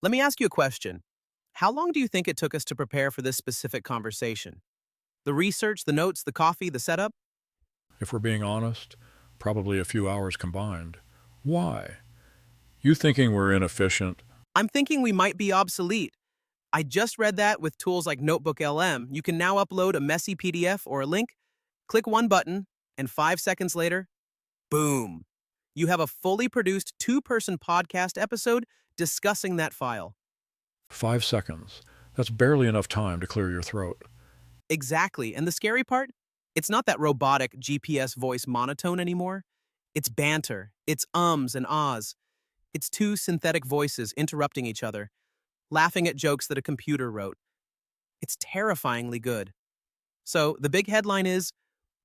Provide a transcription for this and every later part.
Let me ask you a question. How long do you think it took us to prepare for this specific conversation? The research, the notes, the coffee, the setup? If we're being honest, probably a few hours combined. Why? You thinking we're inefficient? I'm thinking we might be obsolete. I just read that with tools like Notebook LM, you can now upload a messy PDF or a link, click one button, and 5 seconds later, boom, you have a fully produced two-person podcast episode discussing that file. 5 seconds. That's barely enough time to clear your throat. Exactly. And the scary part? It's not that robotic GPS voice monotone anymore. It's banter. It's ums and ahs. It's two synthetic voices interrupting each other, laughing at jokes that a computer wrote. It's terrifyingly good. So the big headline is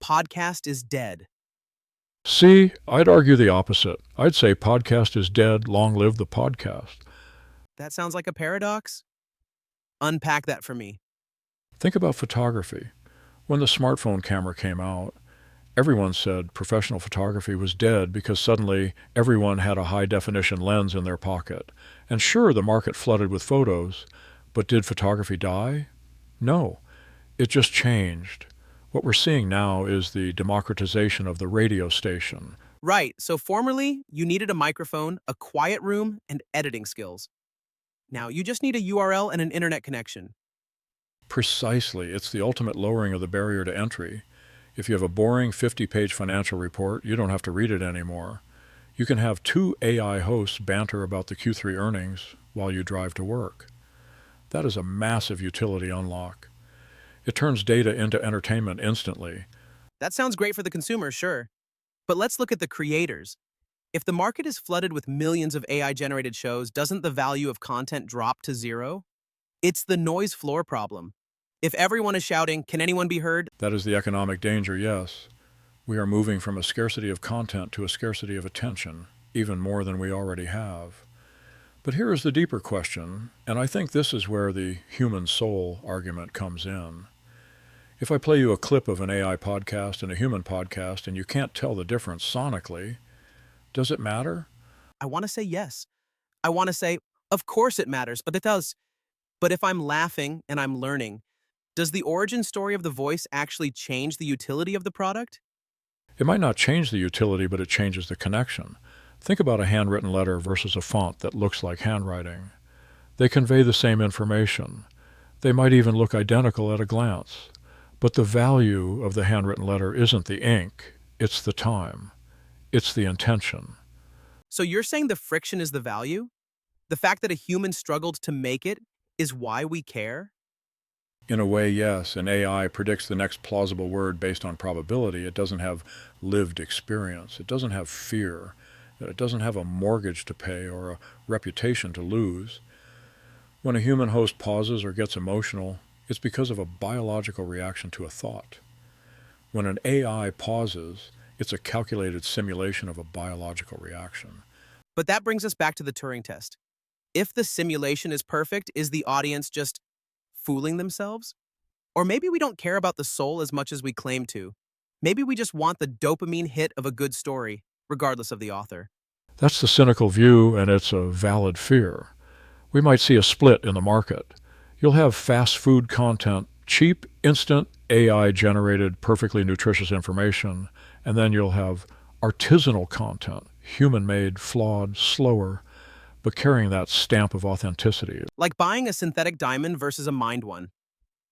podcast is dead. See, I'd argue the opposite. I'd say podcast is dead, long live the podcast. That sounds like a paradox? Unpack that for me. Think about photography. When the smartphone camera came out, everyone said professional photography was dead because suddenly everyone had a high-definition lens in their pocket. And sure, the market flooded with photos, but did photography die? No, it just changed. What we're seeing now is the democratization of the radio station. Right, so formerly, you needed a microphone, a quiet room, and editing skills. Now, you just need a URL and an internet connection. Precisely, it's the ultimate lowering of the barrier to entry. If you have a boring 50-page financial report, you don't have to read it anymore. You can have two AI hosts banter about the Q3 earnings while you drive to work. That is a massive utility unlock. It turns data into entertainment instantly. That sounds great for the consumer, sure. But let's look at the creators. If the market is flooded with millions of AI-generated shows, doesn't the value of content drop to zero? It's the noise floor problem. If everyone is shouting, can anyone be heard? That is the economic danger, yes. We are moving from a scarcity of content to a scarcity of attention, even more than we already have. But here is the deeper question, and I think this is where the human soul argument comes in. If I play you a clip of an AI podcast and a human podcast and you can't tell the difference sonically, does it matter? I want to say yes. I want to say, of course it matters, but it does. But if I'm laughing and I'm learning, does the origin story of the voice actually change the utility of the product? It might not change the utility, but it changes the connection. Think about a handwritten letter versus a font that looks like handwriting. They convey the same information. They might even look identical at a glance. But the value of the handwritten letter isn't the ink, it's the time. It's the intention. So you're saying the friction is the value? The fact that a human struggled to make it is why we care? In a way, yes, an AI predicts the next plausible word based on probability. It doesn't have lived experience. It doesn't have fear. It doesn't have a mortgage to pay or a reputation to lose. When a human host pauses or gets emotional, it's because of a biological reaction to a thought. When an AI pauses, it's a calculated simulation of a biological reaction. But that brings us back to the Turing test. If the simulation is perfect, is the audience just fooling themselves? Or maybe we don't care about the soul as much as we claim to. Maybe we just want the dopamine hit of a good story, regardless of the author. That's the cynical view, and it's a valid fear. We might see a split in the market. You'll have fast food content, cheap, instant, AI-generated, perfectly nutritious information, and then you'll have artisanal content, human-made, flawed, slower, but carrying that stamp of authenticity. Like buying a synthetic diamond versus a mined one.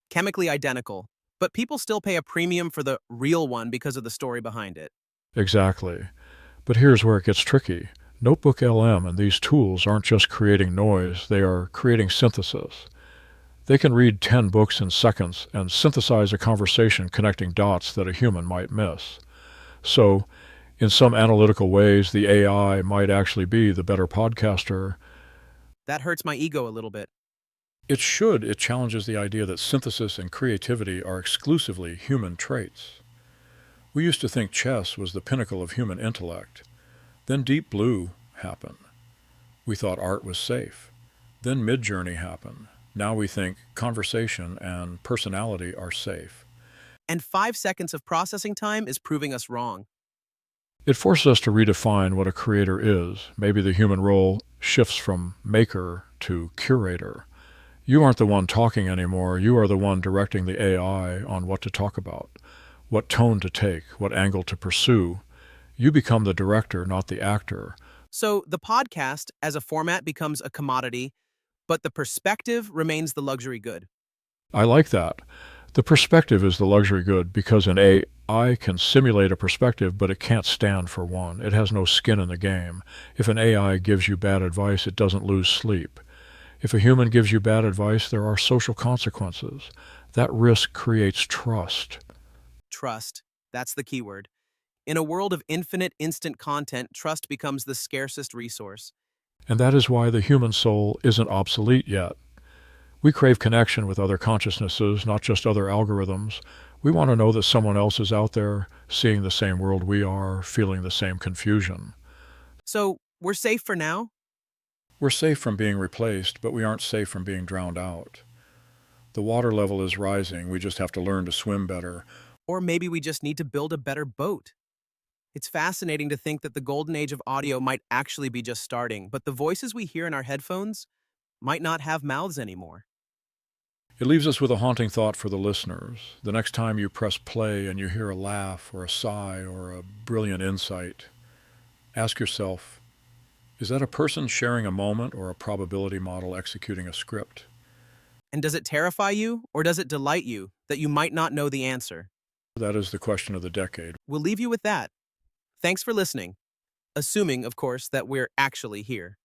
Chemically identical, but people still pay a premium for the real one because of the story behind it. Exactly. But here's where it gets tricky. Notebook LM and these tools aren't just creating noise, they are creating synthesis. They can read 10 books in seconds and synthesize a conversation connecting dots that a human might miss. So, in some analytical ways, the AI might actually be the better podcaster. That hurts my ego a little bit. It should. It challenges the idea that synthesis and creativity are exclusively human traits. We used to think chess was the pinnacle of human intellect. Then Deep Blue happened. We thought art was safe. Then Midjourney happened. Now we think conversation and personality are safe. And 5 seconds of processing time is proving us wrong. It forces us to redefine what a creator is. Maybe the human role shifts from maker to curator. You aren't the one talking anymore. You are the one directing the AI on what to talk about, what tone to take, what angle to pursue. You become the director, not the actor. So the podcast as a format becomes a commodity, but the perspective remains the luxury good. I like that. The perspective is the luxury good because an AI can simulate a perspective, but it can't stand for one. It has no skin in the game. If an AI gives you bad advice, it doesn't lose sleep. If a human gives you bad advice, there are social consequences. That risk creates trust. Trust. That's the key word. In a world of infinite instant content, trust becomes the scarcest resource. And that is why the human soul isn't obsolete yet. We crave connection with other consciousnesses, not just other algorithms. We want to know that someone else is out there, seeing the same world we are, feeling the same confusion. So we're safe for now? We're safe from being replaced, but we aren't safe from being drowned out. The water level is rising. We just have to learn to swim better. Or maybe we just need to build a better boat. It's fascinating to think that the golden age of audio might actually be just starting, but the voices we hear in our headphones might not have mouths anymore. It leaves us with a haunting thought for the listeners. The next time you press play and you hear a laugh or a sigh or a brilliant insight, ask yourself, is that a person sharing a moment or a probability model executing a script? And does it terrify you or does it delight you that you might not know the answer? That is the question of the decade. We'll leave you with that. Thanks for listening. Assuming, of course, that we're actually here.